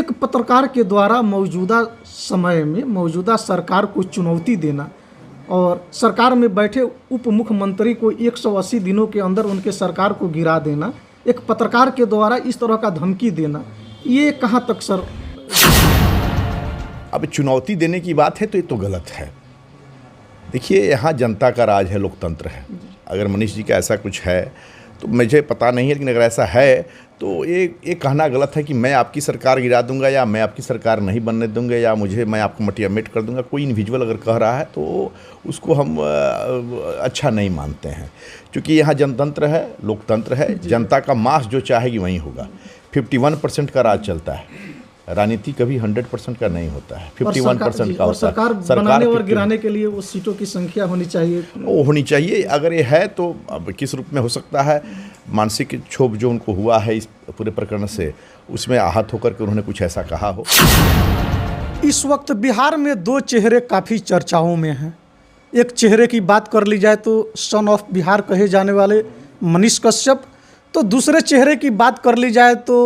एक पत्रकार के द्वारा मौजूदा समय में मौजूदा सरकार को चुनौती देना और सरकार में बैठे उप मुख्यमंत्री को 180 दिनों के अंदर उनके सरकार को गिरा देना, एक पत्रकार के द्वारा इस तरह का धमकी देना, ये कहाँ तक सर? अब चुनौती देने की बात है तो ये तो गलत है। देखिए, यहाँ जनता का राज है, लोकतंत्र है। अगर मनीष जी का ऐसा कुछ है तो मुझे पता नहीं है, लेकिन अगर ऐसा है तो ये कहना गलत है कि मैं आपकी सरकार गिरा दूंगा या मैं आपकी सरकार नहीं बनने दूंगा या मैं आपको मटिया मेट कर दूंगा। कोई इंडिविजुअल अगर कह रहा है तो उसको हम अच्छा नहीं मानते हैं, क्योंकि यहाँ जनतंत्र है, लोकतंत्र है। जनता का मास जो चाहेगी वही होगा। 51% का राज चलता है, राजनीति कभी 100% का नहीं होता है, 51% का होता है। सरकार बनाने और गिराने के लिए वो सीटों की संख्या होनी चाहिए, वो होनी चाहिए। अगर ये है तो अब किस रूप में हो सकता है? मानसिक क्षोभ जो उनको हुआ है इस पूरे प्रकरण से, उसमें आहत होकर के उन्होंने कुछ ऐसा कहा हो। इस वक्त बिहार में दो चेहरे काफ़ी चर्चाओं में हैं। एक चेहरे की बात कर ली जाए तो सन ऑफ बिहार कहे जाने वाले मनीष कश्यप, तो दूसरे चेहरे की बात कर ली जाए तो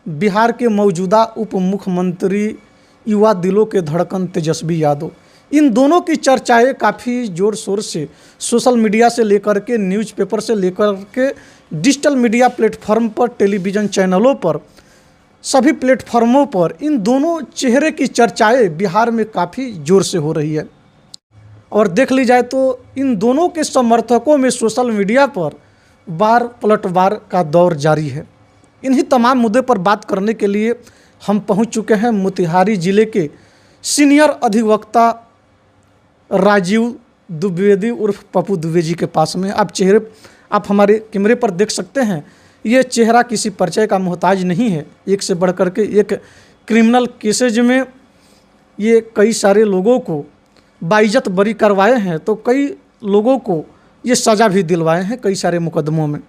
बिहार के मौजूदा उप मुख्यमंत्री, युवा दिलों के धड़कन तेजस्वी यादव। इन दोनों की चर्चाएं काफ़ी ज़ोर शोर से सोशल मीडिया से लेकर के न्यूज़पेपर से लेकर के डिजिटल मीडिया प्लेटफॉर्म पर, टेलीविज़न चैनलों पर, सभी प्लेटफॉर्मों पर इन दोनों चेहरे की चर्चाएं बिहार में काफ़ी ज़ोर से हो रही है। और देख ली जाए तो इन दोनों के समर्थकों में सोशल मीडिया पर बार पलटवार का दौर जारी है। इन्हीं तमाम मुद्दे पर बात करने के लिए हम पहुंच चुके हैं मोतिहारी जिले के सीनियर अधिवक्ता राजीव द्विवेदी उर्फ पप्पू द्विवेदी जी के पास में। आप हमारे कैमरे पर देख सकते हैं, ये चेहरा किसी परिचय का मोहताज नहीं है। एक से बढ़कर के एक क्रिमिनल केसेज में ये कई सारे लोगों को बाइज्जत बरी करवाए हैं, तो कई लोगों को ये सज़ा भी दिलवाए हैं कई सारे मुकदमों में।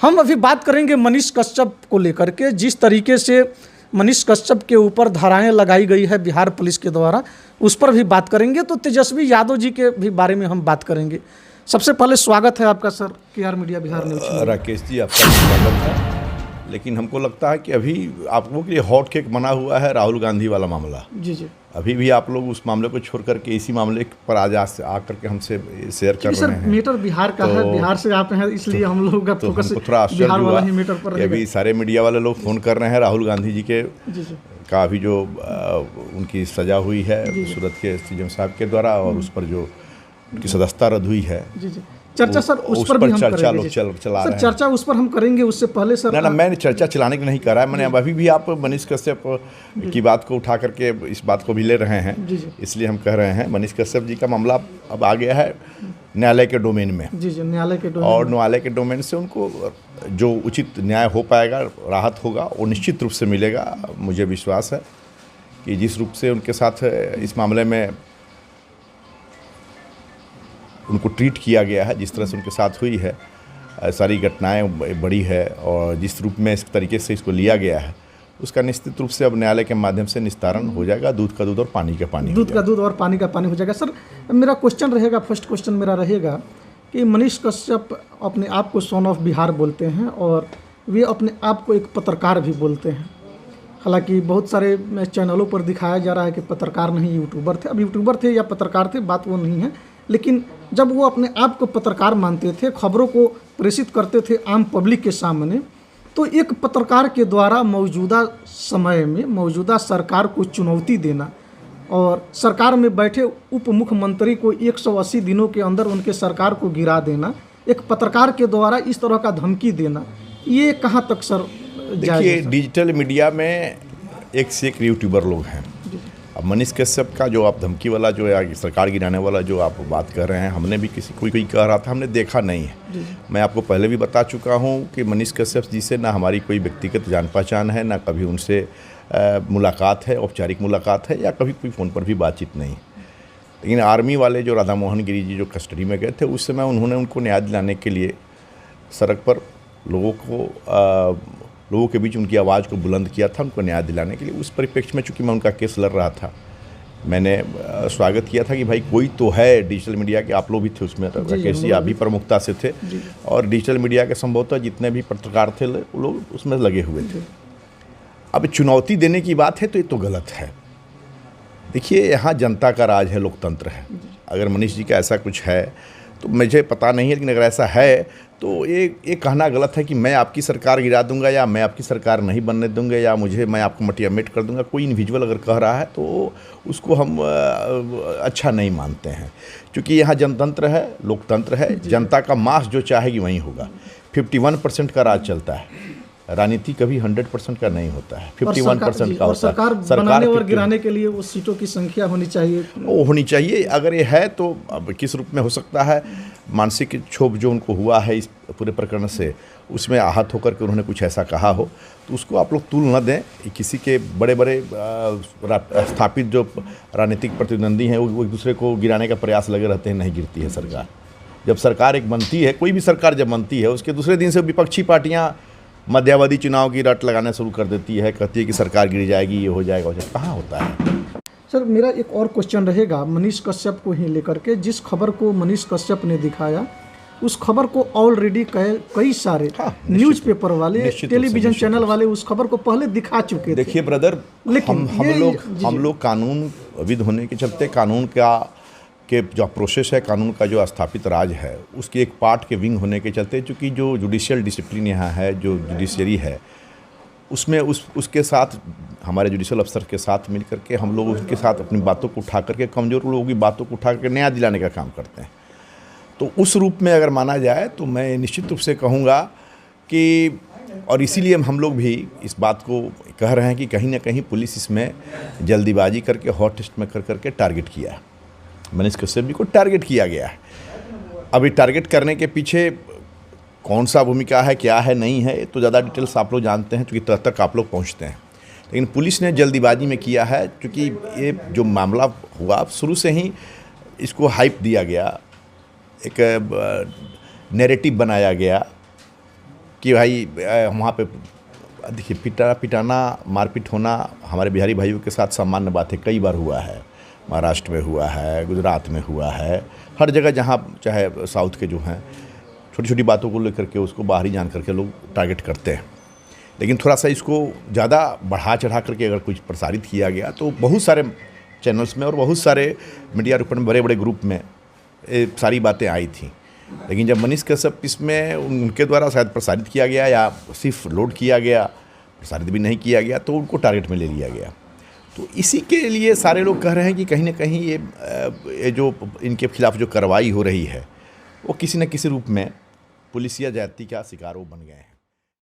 हम अभी बात करेंगे मनीष कश्यप को लेकर के। जिस तरीके से मनीष कश्यप के ऊपर धाराएं लगाई गई है बिहार पुलिस के द्वारा, उस पर भी बात करेंगे। तो तेजस्वी यादव जी के भी बारे में हम बात करेंगे। सबसे पहले स्वागत है आपका sir KR media Bihar news. Rakesh ji, आपका स्वागत है। लेकिन हमको लगता है कि अभी आप लोगों के लिए हॉट केक बना हुआ है राहुल गांधी वाला मामला। जी। अभी भी आप लोग उस मामले को छोड़ करके इसी मामले पर आज आकर के हमसे शेयर कर रहे हैं। मैटर बिहार का है, बिहार से आप हैं, इसलिए हम लोगों का फोकस थोड़ा आश्चर्य हुआ ही मैटर पर अभी सारे मीडिया वाले लोग फ़ोन कर रहे हैं राहुल गांधी जी के का अभी जो उनकी सज़ा हुई है सूरत के CM साहब के द्वारा, और उस पर जो उनकी सदस्यता रद्द हुई है। चर्चा सर उस पर भी हम चर्चा लोग चला रहे हैं। चर्चा उस पर हम करेंगे। उससे पहले सर ना मैंने चर्चा चलाने के नहीं करा है। मैंने अभी भी आप मनीष कश्यप की बात को उठा करके इस बात को भी ले रहे हैं, इसलिए हम कह रहे हैं मनीष कश्यप जी का मामला अब आ गया है न्यायालय के डोमेन में। न्यायालय के डोमेन, और न्यायालय के डोमेन से उनको जो उचित न्याय हो पाएगा, राहत होगा, वो निश्चित रूप से मिलेगा। मुझे विश्वास है कि जिस रूप से उनके साथ इस मामले में उनको ट्रीट किया गया है, जिस तरह से उनके साथ हुई है, सारी घटनाएं बड़ी है, और जिस रूप में इस तरीके से इसको लिया गया है, उसका निश्चित रूप से अब न्यायालय के माध्यम से निस्तारण हो जाएगा। दूध का दूध और पानी का पानी, दूध का दूध और पानी का पानी हो जाएगा। सर मेरा क्वेश्चन रहेगा, फर्स्ट क्वेश्चन मेरा रहेगा कि मनीष कश्यप अपने आप को सन ऑफ बिहार बोलते हैं और वे अपने आप को एक पत्रकार भी बोलते हैं। हालांकि बहुत सारे चैनलों पर दिखाया जा रहा है कि पत्रकार नहीं, यूट्यूबर थे। अब यूट्यूबर थे या पत्रकार थे, बात वो नहीं है, लेकिन जब वो अपने आप को पत्रकार मानते थे, खबरों को प्रेषित करते थे आम पब्लिक के सामने, तो एक पत्रकार के द्वारा मौजूदा समय में मौजूदा सरकार को चुनौती देना और सरकार में बैठे उप मुख्यमंत्री को 180 दिनों के अंदर उनके सरकार को गिरा देना, एक पत्रकार के द्वारा इस तरह का धमकी देना, ये कहाँ तक सर? देखिए, डिजिटल मीडिया में एक से एक यूट्यूबर लोग हैं। अब मनीष कश्यप का जो आप धमकी वाला जो है, सरकार गिराने वाला जो आप बात कर रहे हैं, हमने भी कोई कह रहा था, हमने देखा नहीं है। मैं आपको पहले भी बता चुका हूं कि मनीष कश्यप जी से ना हमारी कोई व्यक्तिगत जान पहचान है, ना कभी उनसे मुलाकात है, औपचारिक मुलाकात है, या कभी कोई फ़ोन पर भी बातचीत नहीं। लेकिन आर्मी वाले जो राधा मोहन गिरी जी जो कस्टडी में गए थे, उस समय उन्होंने उनको न्याय दिलाने के लिए सड़क पर लोगों के बीच उनकी आवाज़ को बुलंद किया था, उनको न्याय दिलाने के लिए। उस परिप्रेक्ष्य में चूँकि मैं उनका केस लड़ रहा था, मैंने स्वागत किया था कि भाई कोई तो है डिजिटल मीडिया के, आप लोग भी थे उसमें, राकेश जी आप भी प्रमुखता से थे, और डिजिटल मीडिया के संभवतः जितने भी पत्रकार थे वो लोग उसमें लगे हुए थे। अब चुनौती देने की बात है तो ये तो गलत है। देखिए, यहाँ जनता का राज है, लोकतंत्र है। अगर मनीष जी का ऐसा कुछ है तो मुझे पता नहीं है, लेकिन अगर ऐसा है तो ये कहना गलत है कि मैं आपकी सरकार गिरा दूंगा या मैं आपकी सरकार नहीं बनने दूंगा या मैं आपको मटियामेट कर दूंगा। कोई इंडिविजुअल अगर कह रहा है तो उसको हम अच्छा नहीं मानते हैं, क्योंकि यहाँ जनतंत्र है, लोकतंत्र है। जनता का मास जो चाहेगी वही होगा। 51% का राज चलता है, राजनीति कभी 100% का नहीं होता है, 51% का और होता है। सरकार बनाने और गिराने के लिए वो सीटों की संख्या होनी चाहिए, वो होनी चाहिए। अगर ये है तो अब किस रूप में हो सकता है, मानसिक क्षोभ जो उनको हुआ है इस पूरे प्रकरण से, उसमें आहत होकर के उन्होंने कुछ ऐसा कहा हो, तो उसको आप लोग तूल न दें। किसी के बड़े बड़े स्थापित जो राजनीतिक प्रतिद्वंदी हैं वो एक दूसरे को गिराने का प्रयास लगे रहते हैं। नहीं गिरती है सरकार। जब सरकार एक बनती है, कोई भी सरकार जब बनती है, उसके दूसरे दिन से विपक्षी पार्टियाँ मध्यावधि चुनाव की रट लगाना शुरू कर देती है, कहती है कि सरकार गिर जाएगी, ये हो जाएगा, कहाँ होता है। सर मेरा एक और क्वेश्चन रहेगा मनीष कश्यप को ही लेकर के। जिस खबर को मनीष कश्यप ने दिखाया, उस खबर को ऑलरेडी कई सारे न्यूज़पेपर वाले, टेलीविजन चैनल वाले उस खबर को पहले दिखा चुके थे। देखिए ब्रदर, लेकिन हम लोग कानूनविद होने के चलते कानून के जो प्रोसेस है, कानून का जो स्थापित राज है, उसके एक पार्ट के विंग होने के चलते, चूँकि जो जुडिशियल डिसिप्लिन यहाँ है, जो जुडिशरी है, उसमें उसके साथ हमारे जुडिशियल अफसर के साथ मिल करके हम लोग उसके साथ अपनी बातों को उठा करके, कमज़ोर लोगों की बातों को उठा करके न्याय दिलाने का काम करते हैं। तो उस रूप में अगर माना जाए तो मैं निश्चित रूप से कहूँगा कि, और इसीलिए हम लोग भी इस बात को कह रहे हैं कि कहीं ना कहीं पुलिस इसमें जल्दीबाजी करके हॉट लिस्ट में कर करके टारगेट किया है। मनीष कश्यप जी को टारगेट किया गया है। अभी टारगेट करने के पीछे कौन सा भूमिका है, क्या है, नहीं है, तो ज़्यादा डिटेल्स आप लोग जानते हैं, क्योंकि तब तक आप लोग पहुंचते हैं। लेकिन पुलिस ने जल्दीबाजी में किया है, क्योंकि ये जो मामला हुआ शुरू से ही इसको हाइप दिया गया, एक नैरेटिव बनाया गया कि भाई वहाँ पे देखिए पिटाना मारपीट होना हमारे बिहारी भाइयों के साथ सामान्य बात है। कई बार हुआ है, महाराष्ट्र में हुआ है, गुजरात में हुआ है, हर जगह जहाँ चाहे साउथ के जो हैं, छोटी छोटी बातों को लेकर के उसको बाहरी जान करके लोग टारगेट करते हैं। लेकिन थोड़ा सा इसको ज़्यादा बढ़ा चढ़ा करके अगर कुछ प्रसारित किया गया तो बहुत सारे चैनल्स में और बहुत सारे मीडिया रिपोर्ट में, बड़े बड़े ग्रुप में सारी बातें आई थी। लेकिन जब मनीष कश्यप इसमें उनके द्वारा शायद प्रसारित किया गया या सिर्फ लोड किया गया, प्रसारित भी नहीं किया गया, तो उनको टारगेट में ले लिया गया। तो इसी के लिए सारे लोग कह रहे हैं कि कहीं ना कहीं ये जो इनके खिलाफ जो कार्रवाई हो रही है, वो किसी न किसी रूप में पुलिसिया ज्यादती का शिकार वो बन गए हैं।